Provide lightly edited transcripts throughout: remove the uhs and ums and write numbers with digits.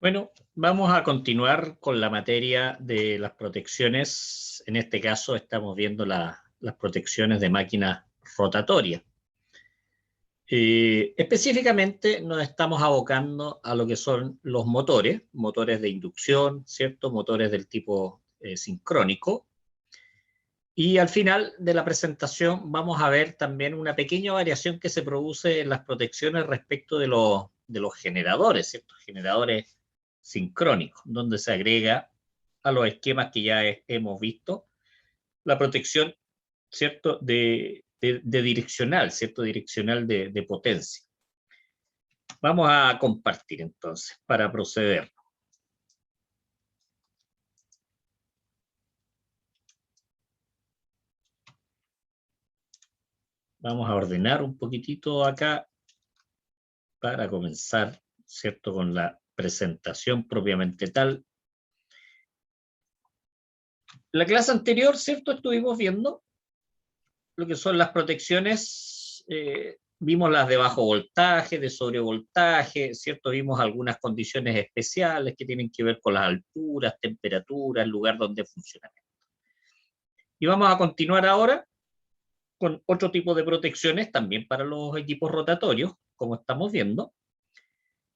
Bueno, vamos a continuar con la materia de las protecciones. En este caso estamos viendo las protecciones de máquinas rotatorias. Específicamente nos estamos abocando a lo que son los motores de inducción, ¿cierto? Motores del tipo sincrónico. Y al final de la presentación vamos a ver también una pequeña variación que se produce en las protecciones respecto de los generadores, ¿cierto? Generadores sincrónicos, donde se agrega a los esquemas que ya hemos visto la protección, ¿cierto? De direccional, ¿cierto? Direccional de potencia. Vamos a compartir entonces para proceder. Vamos a ordenar un poquitito acá para comenzar, ¿cierto? Con la presentación propiamente tal. La clase anterior, ¿cierto? Estuvimos viendo lo que son las protecciones, vimos las de bajo voltaje, de sobrevoltaje, ¿cierto? Vimos algunas condiciones especiales que tienen que ver con las alturas, temperaturas, el lugar donde funciona. Y vamos a continuar ahora con otro tipo de protecciones también para los equipos rotatorios, como estamos viendo.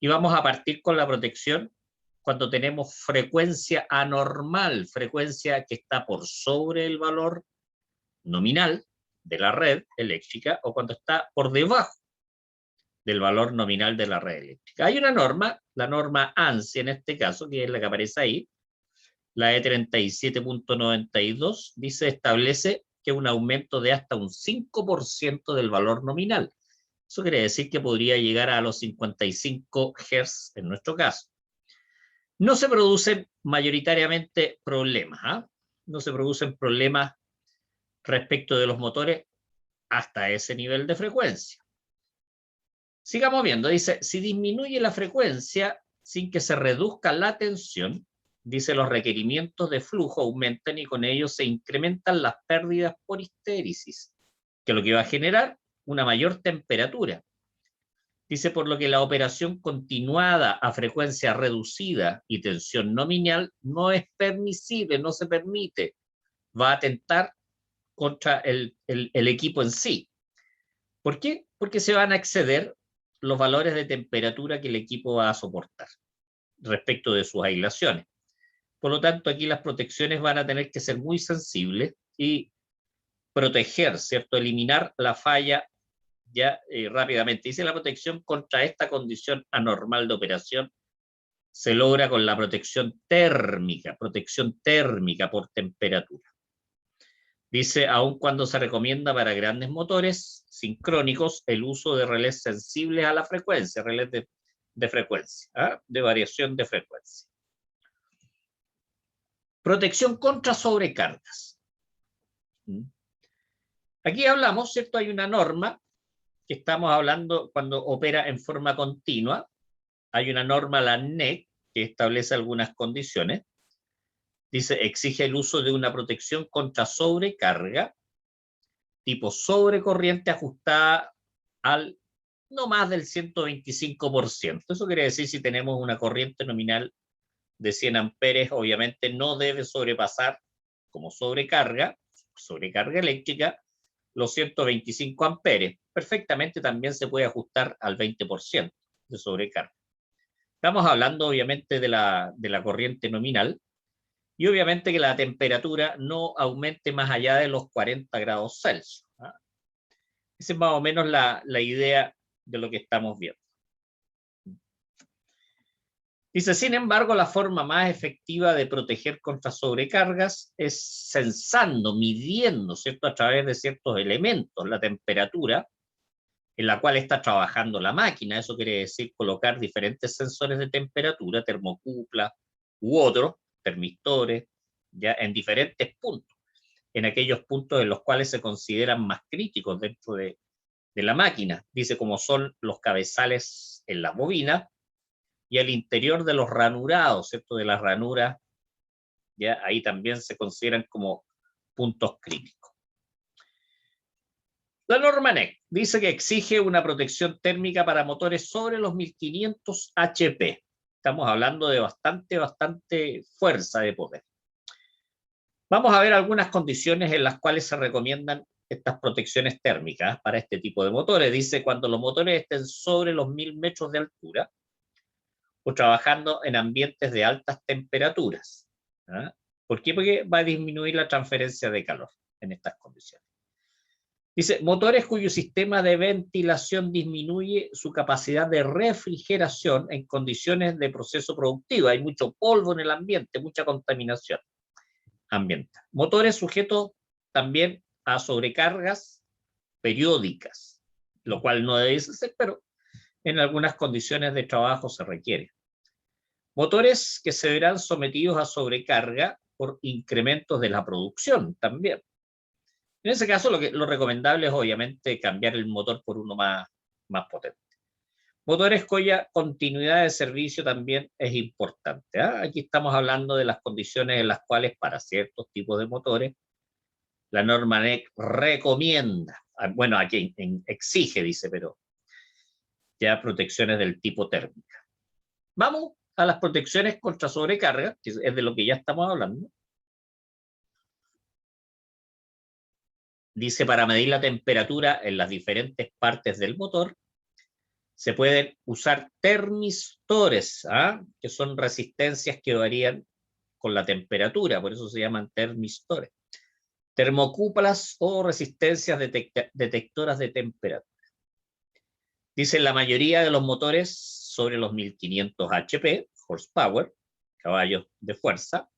Y vamos a partir con la protección cuando tenemos frecuencia anormal, frecuencia que está por sobre el valor nominal de la red eléctrica o cuando está por debajo del valor nominal de la red eléctrica. Hay una norma, la norma ANSI en este caso, que es la que aparece ahí, la E37.92, dice, establece que un aumento de hasta un 5% del valor nominal. Eso quiere decir que podría llegar a los 55 Hz en nuestro caso. No se producen mayoritariamente problemas, ¿eh? No se producen problemas respecto de los motores hasta ese nivel de frecuencia. Sigamos viendo, dice, si disminuye la frecuencia sin que se reduzca la tensión, dice, los requerimientos de flujo aumentan y con ello se incrementan las pérdidas por histéresis, que lo que va a generar una mayor temperatura. Dice, por lo que la operación continuada a frecuencia reducida y tensión nominal no es permisible, no se permite, va a atentar contra el equipo en sí. ¿Por qué? Porque se van a exceder los valores de temperatura que el equipo va a soportar respecto de sus aislaciones. Por lo tanto, aquí las protecciones van a tener que ser muy sensibles y proteger, ¿cierto? Eliminar la falla ya rápidamente. Dice, la protección contra esta condición anormal de operación se logra con la protección térmica por temperatura. Dice, aun cuando se recomienda para grandes motores sincrónicos el uso de relés sensibles a la frecuencia, relés de frecuencia, ¿eh? De variación de frecuencia. Protección contra sobrecargas. Aquí hablamos, ¿cierto? Hay una norma que estamos hablando cuando opera en forma continua. Hay una norma, la NEC, que establece algunas condiciones. Dice, exige el uso de una protección contra sobrecarga tipo sobrecorriente ajustada al no más del 125%. Eso quiere decir, si tenemos una corriente nominal de 100 amperes, obviamente no debe sobrepasar como sobrecarga eléctrica, los 125 amperes. Perfectamente también se puede ajustar al 20% de sobrecarga. Estamos hablando obviamente de la corriente nominal y obviamente que la temperatura no aumente más allá de los 40 grados Celsius. ¿Ah? Esa es más o menos la idea de lo que estamos viendo. Dice, sin embargo, la forma más efectiva de proteger contra sobrecargas es censando, midiendo, ¿cierto? A través de ciertos elementos, la temperatura en la cual está trabajando la máquina. Eso quiere decir colocar diferentes sensores de temperatura, termocuplas u otros, termistores, ya en diferentes puntos, en aquellos puntos en los cuales se consideran más críticos dentro de la máquina. Dice, como son los cabezales en las bobinas y el interior de los ranurados, ¿cierto? De las ranuras, ya ahí también se consideran como puntos críticos. La norma NEC dice que exige una protección térmica para motores sobre los 1500 HP. Estamos hablando de bastante fuerza de poder. Vamos a ver algunas condiciones en las cuales se recomiendan estas protecciones térmicas para este tipo de motores. Dice, cuando los motores estén sobre los 1000 metros de altura o trabajando en ambientes de altas temperaturas. ¿Ah? ¿Por qué? Porque va a disminuir la transferencia de calor en estas condiciones. Dice, motores cuyo sistema de ventilación disminuye su capacidad de refrigeración en condiciones de proceso productivo. Hay mucho polvo en el ambiente, mucha contaminación ambiental. Motores sujetos también a sobrecargas periódicas, lo cual no debe ser, pero en algunas condiciones de trabajo se requiere. Motores que se verán sometidos a sobrecarga por incrementos de la producción también. En ese caso, lo recomendable es obviamente cambiar el motor por uno más potente. Motores cuya continuidad de servicio también es importante. Aquí estamos hablando de las condiciones en las cuales para ciertos tipos de motores la norma NEC recomienda, bueno, aquí exige, dice, pero ya protecciones del tipo térmica. Vamos a las protecciones contra sobrecarga, que es de lo que ya estamos hablando. Dice, para medir la temperatura en las diferentes partes del motor, se pueden usar termistores, que son resistencias que varían con la temperatura, por eso se llaman termistores. Termocúpulas o resistencias detectoras de temperatura. Dice, la mayoría de los motores sobre los 1500 HP, horsepower, caballos de fuerza,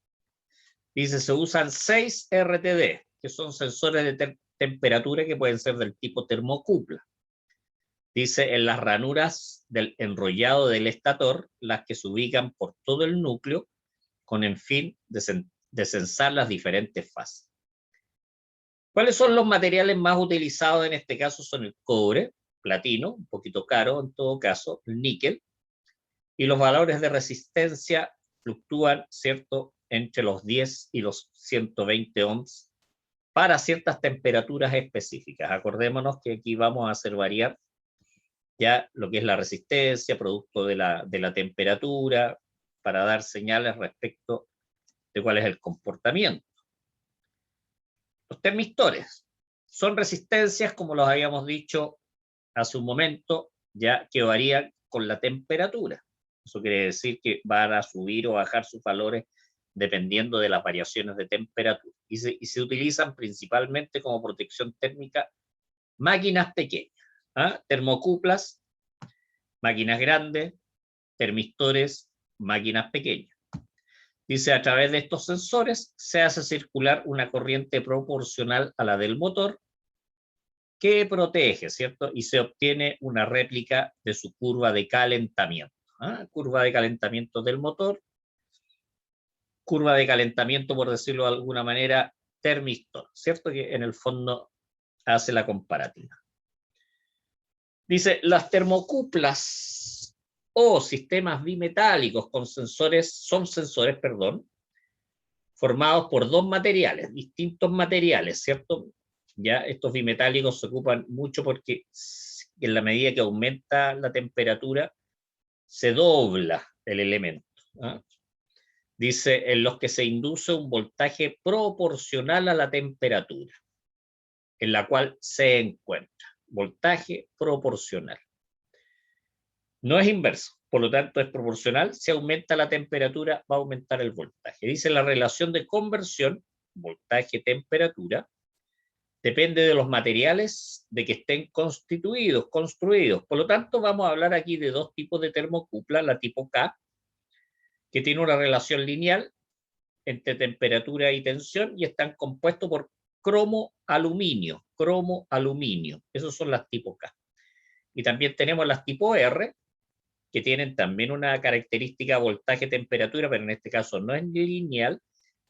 dice, se usan 6 RTD, que son sensores de temperatura que pueden ser del tipo termocupla. Dice, en las ranuras del enrollado del estator, las que se ubican por todo el núcleo, con el fin de censar las diferentes fases. ¿Cuáles son los materiales más utilizados en este caso? Son el cobre, platino, un poquito caro en todo caso, el níquel, y los valores de resistencia fluctúan, ¿cierto?, entre los 10 y los 120 ohms para ciertas temperaturas específicas. Acordémonos que aquí vamos a hacer variar ya lo que es la resistencia, producto de la temperatura, para dar señales respecto de cuál es el comportamiento. Los termistores son resistencias, como los habíamos dicho hace un momento, ya que varían con la temperatura. Eso quiere decir que van a subir o bajar sus valores dependiendo de las variaciones de temperatura. Y se utilizan principalmente como protección térmica máquinas pequeñas, termocuplas, máquinas grandes, termistores, máquinas pequeñas. Dice, a través de estos sensores se hace circular una corriente proporcional a la del motor que protege, ¿cierto? Y se obtiene una réplica de su curva de calentamiento. Curva de calentamiento del motor, curva de calentamiento, por decirlo de alguna manera, termistor, ¿cierto? Que en el fondo hace la comparativa. Dice, las termocuplas o sistemas bimetálicos con son sensores, formados por dos materiales, distintos materiales, ¿cierto? Ya estos bimetálicos se ocupan mucho porque en la medida que aumenta la temperatura, se dobla el elemento. Dice, en los que se induce un voltaje proporcional a la temperatura en la cual se encuentra. Voltaje proporcional. No es inverso, por lo tanto es proporcional. Si aumenta la temperatura, va a aumentar el voltaje. Dice, la relación de conversión, voltaje-temperatura, depende de los materiales de que estén construidos. Por lo tanto, vamos a hablar aquí de dos tipos de termocupla, la tipo K, que tiene una relación lineal entre temperatura y tensión y están compuestos por cromo-aluminio. Esos son las tipo K. Y también tenemos las tipo R, que tienen también una característica voltaje-temperatura, pero en este caso no es lineal.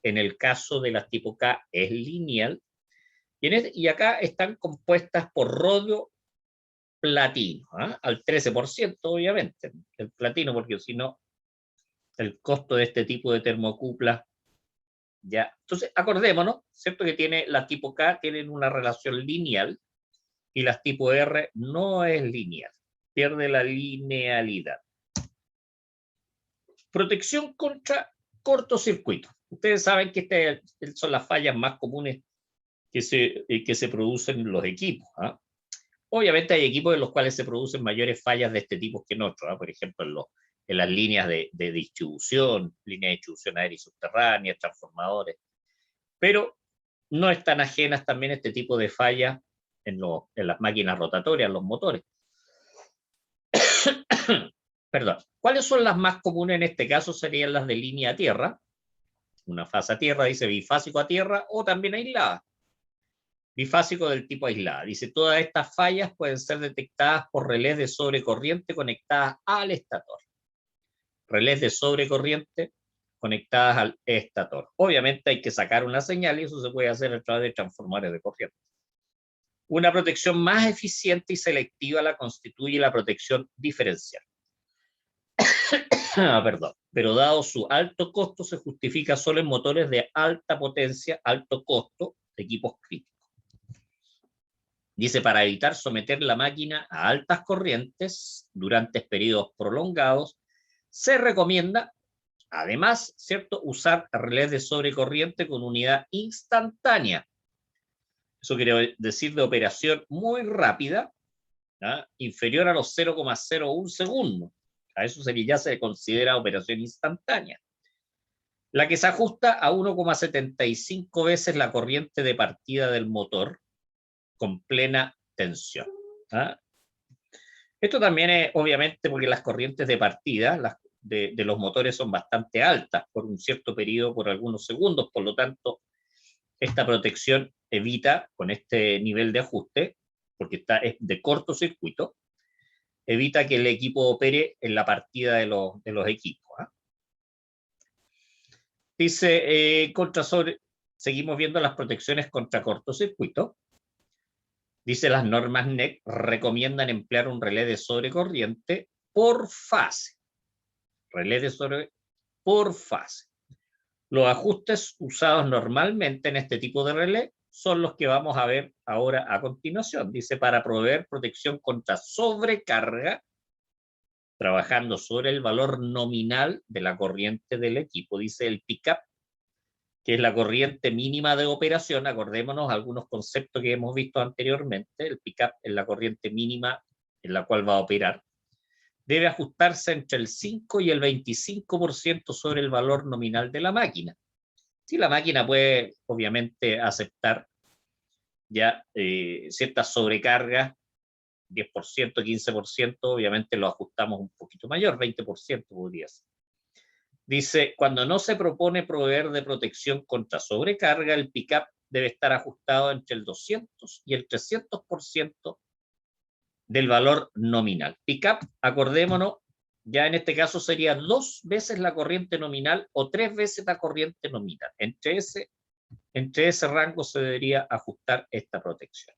En el caso de las tipo K es lineal. Y acá están compuestas por rodio platino, al 13%, obviamente, el platino, porque si no, el costo de este tipo de termocupla ya. Entonces, acordémonos, ¿cierto? Que tiene las tipo K tienen una relación lineal y las tipo R no es lineal, pierde la linealidad. Protección contra cortocircuito. Ustedes saben que estas son las fallas más comunes que se producen en los equipos. Obviamente hay equipos en los cuales se producen mayores fallas de este tipo que en otros. Por ejemplo, en las líneas de distribución, líneas de distribución aérea y subterránea, transformadores. Pero no están ajenas también este tipo de fallas en las máquinas rotatorias, los motores. Perdón. ¿Cuáles son las más comunes en este caso? Serían las de línea a tierra. Una fase a tierra, dice bifásico a tierra, o también aislada. Bifásico del tipo aislada. Dice, todas estas fallas pueden ser detectadas por relés de sobrecorriente conectadas al estator. Relés de sobrecorriente conectadas al estator. Obviamente hay que sacar una señal y eso se puede hacer a través de transformadores de corriente. Una protección más eficiente y selectiva la constituye la protección diferencial. Perdón. Pero dado su alto costo, se justifica solo en motores de alta potencia, alto costo, de equipos críticos. Dice, para evitar someter la máquina a altas corrientes durante periodos prolongados, se recomienda, además, ¿cierto?, usar relés de sobrecorriente con unidad instantánea. Eso quiere decir de operación muy rápida, inferior a los 0,01 segundos. A eso ya se considera operación instantánea. La que se ajusta a 1,75 veces la corriente de partida del motor con plena tensión. Esto también es obviamente porque las corrientes de partida de los motores son bastante altas por un cierto periodo, por algunos segundos, por lo tanto, esta protección evita, con este nivel de ajuste, porque es de cortocircuito, evita que el equipo opere en la partida de los equipos. Dice, seguimos viendo las protecciones contra cortocircuito. Dice, las normas NEC recomiendan emplear un relé de sobrecorriente por fase. Relé de por fase. Los ajustes usados normalmente en este tipo de relé son los que vamos a ver ahora a continuación. Dice, para proveer protección contra sobrecarga, trabajando sobre el valor nominal de la corriente del equipo. Dice el pickup, que es la corriente mínima de operación. Acordémonos algunos conceptos que hemos visto anteriormente. El pickup es la corriente mínima en la cual va a operar. Debe ajustarse entre el 5 y el 25% sobre el valor nominal de la máquina. Si la máquina puede, obviamente, aceptar ya ciertas sobrecargas, 10%, 15%, obviamente lo ajustamos un poquito mayor, 20% podría ser. Dice, cuando no se propone proveer de protección contra sobrecarga, el pickup debe estar ajustado entre el 200 y el 300% del valor nominal. Pickup, acordémonos, ya en este caso sería 2 veces la corriente nominal o 3 veces la corriente nominal. Entre ese rango se debería ajustar esta protección.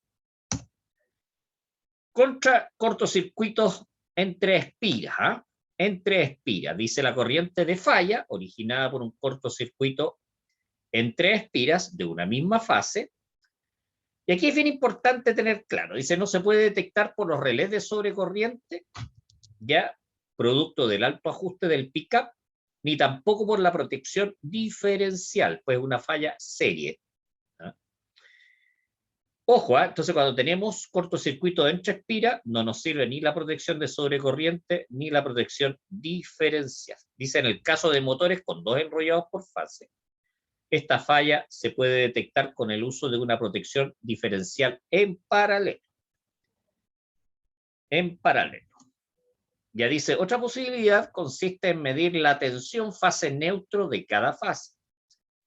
Contra cortocircuitos entre espiras. Entre espiras, dice la corriente de falla, originada por un cortocircuito entre espiras de una misma fase. Y aquí es bien importante tener claro, dice, no se puede detectar por los relés de sobrecorriente, ya producto del alto ajuste del pickup, ni tampoco por la protección diferencial, pues una falla serie. Ojo, entonces cuando tenemos cortocircuito entre espiras, no nos sirve ni la protección de sobrecorriente ni la protección diferencial. Dice, en el caso de motores con 2 enrollados por fase, esta falla se puede detectar con el uso de una protección diferencial en paralelo. En paralelo. Ya dice, otra posibilidad consiste en medir la tensión fase neutro de cada fase,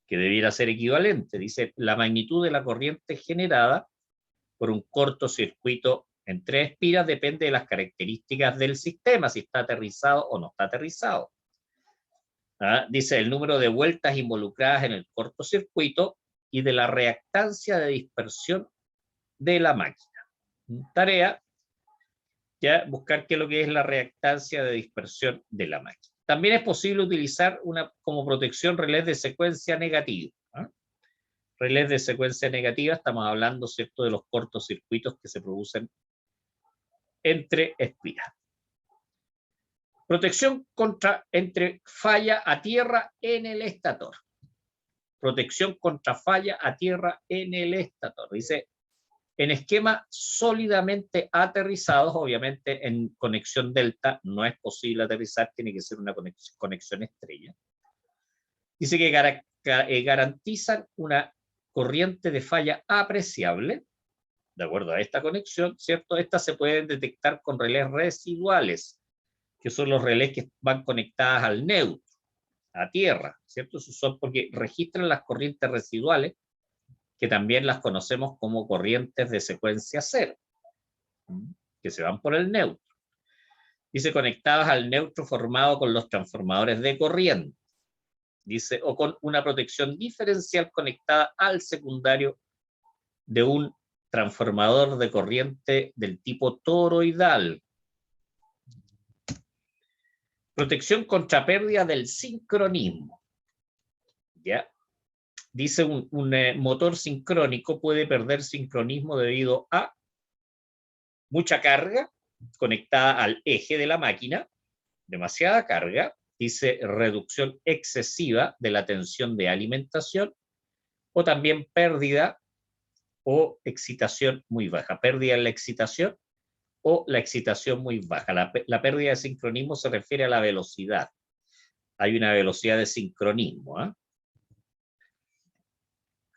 que debiera ser equivalente. Dice, la magnitud de la corriente generada por un cortocircuito entre espiras depende de las características del sistema, si está aterrizado o no está aterrizado. Dice el número de vueltas involucradas en el cortocircuito y de la reactancia de dispersión de la máquina. Tarea, ya buscar qué es lo que es la reactancia de dispersión de la máquina. También es posible utilizar como protección relés de secuencia negativa. Relés de secuencia negativa, estamos hablando, ¿cierto?, de los cortocircuitos que se producen entre espiras. Protección entre falla a tierra en el estator. Protección contra falla a tierra en el estator. Dice, en esquemas sólidamente aterrizados, obviamente en conexión delta no es posible aterrizar, tiene que ser una conexión estrella. Dice que garantizan una corriente de falla apreciable, de acuerdo a esta conexión, ¿cierto? Estas se pueden detectar con relés residuales, que son los relés que van conectadas al neutro, a tierra, ¿cierto? Esos son porque registran las corrientes residuales, que también las conocemos como corrientes de secuencia cero, que se van por el neutro. Dice, conectadas al neutro formado con los transformadores de corriente. Dice, o con una protección diferencial conectada al secundario de un transformador de corriente del tipo toroidal. Protección contra pérdida del sincronismo. ¿Ya? Dice, un motor sincrónico puede perder sincronismo debido a mucha carga conectada al eje de la máquina, demasiada carga, dice reducción excesiva de la tensión de alimentación, o también pérdida o excitación muy baja. Pérdida en la excitación o la excitación muy baja. La pérdida de sincronismo se refiere a la velocidad. Hay una velocidad de sincronismo, ¿eh?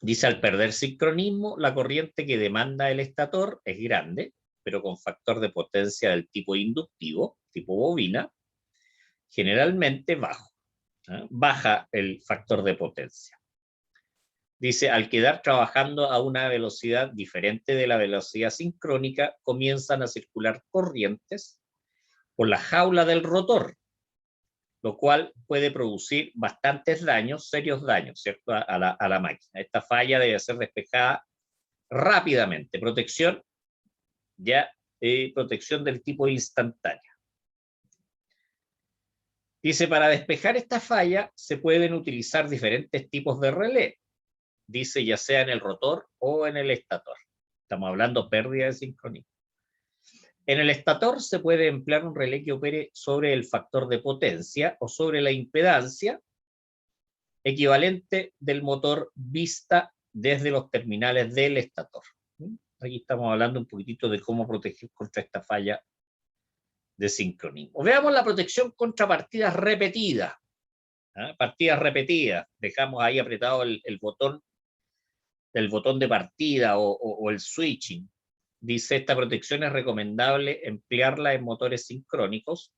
Dice, al perder sincronismo, la corriente que demanda el estator es grande, pero con factor de potencia del tipo inductivo, tipo bobina, generalmente bajo. ¿Eh? Baja el factor de potencia. Dice, al quedar trabajando a una velocidad diferente de la velocidad sincrónica, comienzan a circular corrientes por la jaula del rotor, lo cual puede producir bastantes daños, serios daños, ¿cierto? A la máquina. Esta falla debe ser despejada rápidamente. Protección, ya, protección del tipo instantánea. Dice, para despejar esta falla se pueden utilizar diferentes tipos de relé. Dice, ya sea en el rotor o en el estator. Estamos hablando de pérdida de sincronismo. En el estator se puede emplear un relé que opere sobre el factor de potencia o sobre la impedancia equivalente del motor vista desde los terminales del estator. Aquí estamos hablando un poquitito de cómo proteger contra esta falla de sincronismo. Veamos la protección contra partidas repetidas. ¿Ah? Partidas repetidas. Dejamos ahí apretado el botón de partida o el switching. Dice, esta protección es recomendable emplearla en motores sincrónicos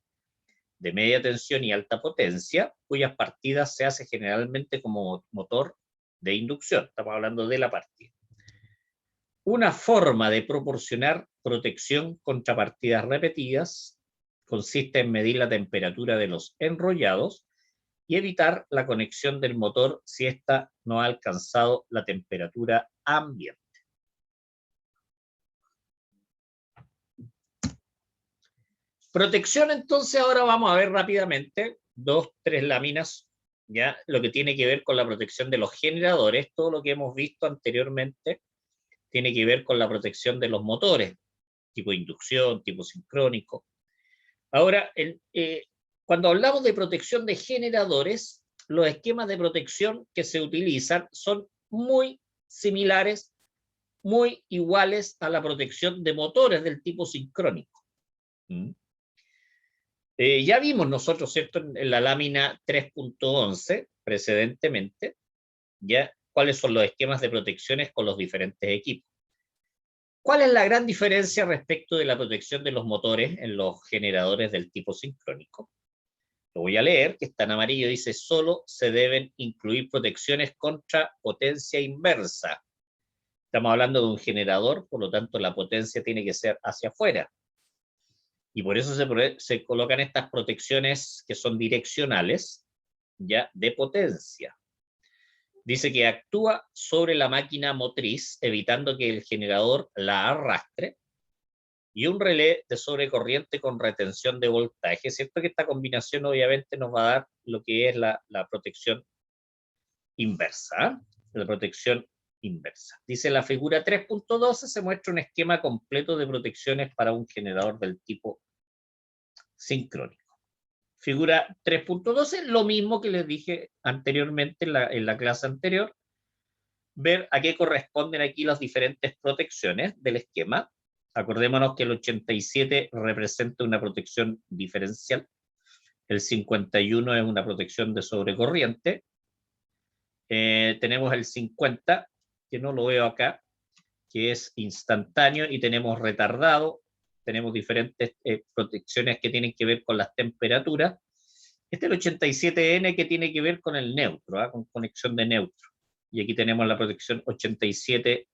de media tensión y alta potencia, cuyas partidas se hace generalmente como motor de inducción. Estamos hablando de la partida. Una forma de proporcionar protección contra partidas repetidas consiste en medir la temperatura de los enrollados y evitar la conexión del motor si ésta no ha alcanzado la temperatura ambiente. Protección, entonces, ahora vamos a ver rápidamente 2, 3 láminas, ya, lo que tiene que ver con la protección de los generadores. Todo lo que hemos visto anteriormente tiene que ver con la protección de los motores, tipo inducción, tipo sincrónico. Ahora, cuando hablamos de protección de generadores, los esquemas de protección que se utilizan son muy similares, muy iguales a la protección de motores del tipo sincrónico. Ya vimos nosotros, ¿cierto?, en la lámina 3.11, precedentemente, ya cuáles son los esquemas de protecciones con los diferentes equipos. ¿Cuál es la gran diferencia respecto de la protección de los motores en los generadores del tipo sincrónico? Lo voy a leer, que está en amarillo, dice, solo se deben incluir protecciones contra potencia inversa. Estamos hablando de un generador, por lo tanto la potencia tiene que ser hacia afuera. Y por eso se colocan estas protecciones que son direccionales, ya, de potencia. Dice que actúa sobre la máquina motriz, evitando que el generador la arrastre, y un relé de sobrecorriente con retención de voltaje. Es cierto que esta combinación obviamente nos va a dar lo que es la protección inversa, la protección inversa. Dice, la figura 3.12 se muestra un esquema completo de protecciones para un generador del tipo sincrónico. Figura 3.12, lo mismo que les dije anteriormente en la clase anterior, ver a qué corresponden aquí las diferentes protecciones del esquema. Acordémonos que el 87 representa una protección diferencial, el 51 es una protección de sobrecorriente, tenemos el 50, que no lo veo acá, que es instantáneo, y tenemos retardado, tenemos diferentes protecciones que tienen que ver con las temperaturas. Este es el 87N que tiene que ver con el neutro, con conexión de neutro. Y aquí tenemos la protección 87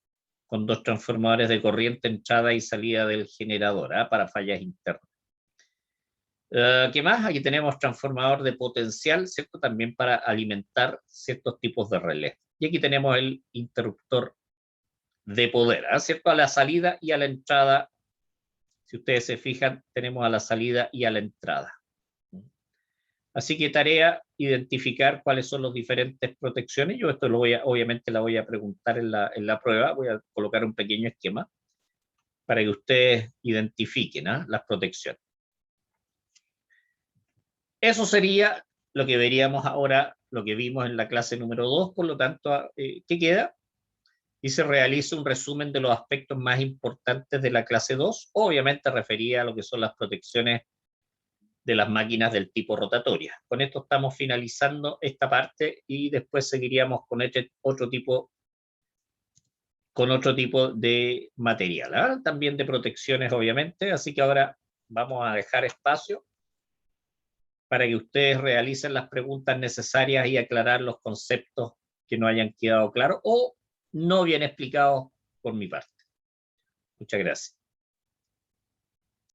con dos transformadores de corriente, entrada y salida del generador, para fallas internas. ¿Qué más? Aquí tenemos transformador de potencial, ¿cierto? También para alimentar ciertos tipos de relés. Y aquí tenemos el interruptor de poder, ¿cierto? A la salida y a la entrada. Si ustedes se fijan, tenemos a la salida y a la entrada. Así que tarea, identificar cuáles son las diferentes protecciones. Yo esto obviamente la voy a preguntar en la prueba. Voy a colocar un pequeño esquema para que ustedes identifiquen las protecciones. Eso sería lo que veríamos ahora, lo que vimos en la clase número 2. Por lo tanto, ¿qué queda? Y se realiza un resumen de los aspectos más importantes de la clase 2, obviamente refería a lo que son las protecciones de las máquinas del tipo rotatoria. Con esto estamos finalizando esta parte y después seguiríamos con otro tipo de material, también de protecciones obviamente, así que ahora vamos a dejar espacio para que ustedes realicen las preguntas necesarias y aclarar los conceptos que no hayan quedado claros o no bien explicados por mi parte. Muchas gracias.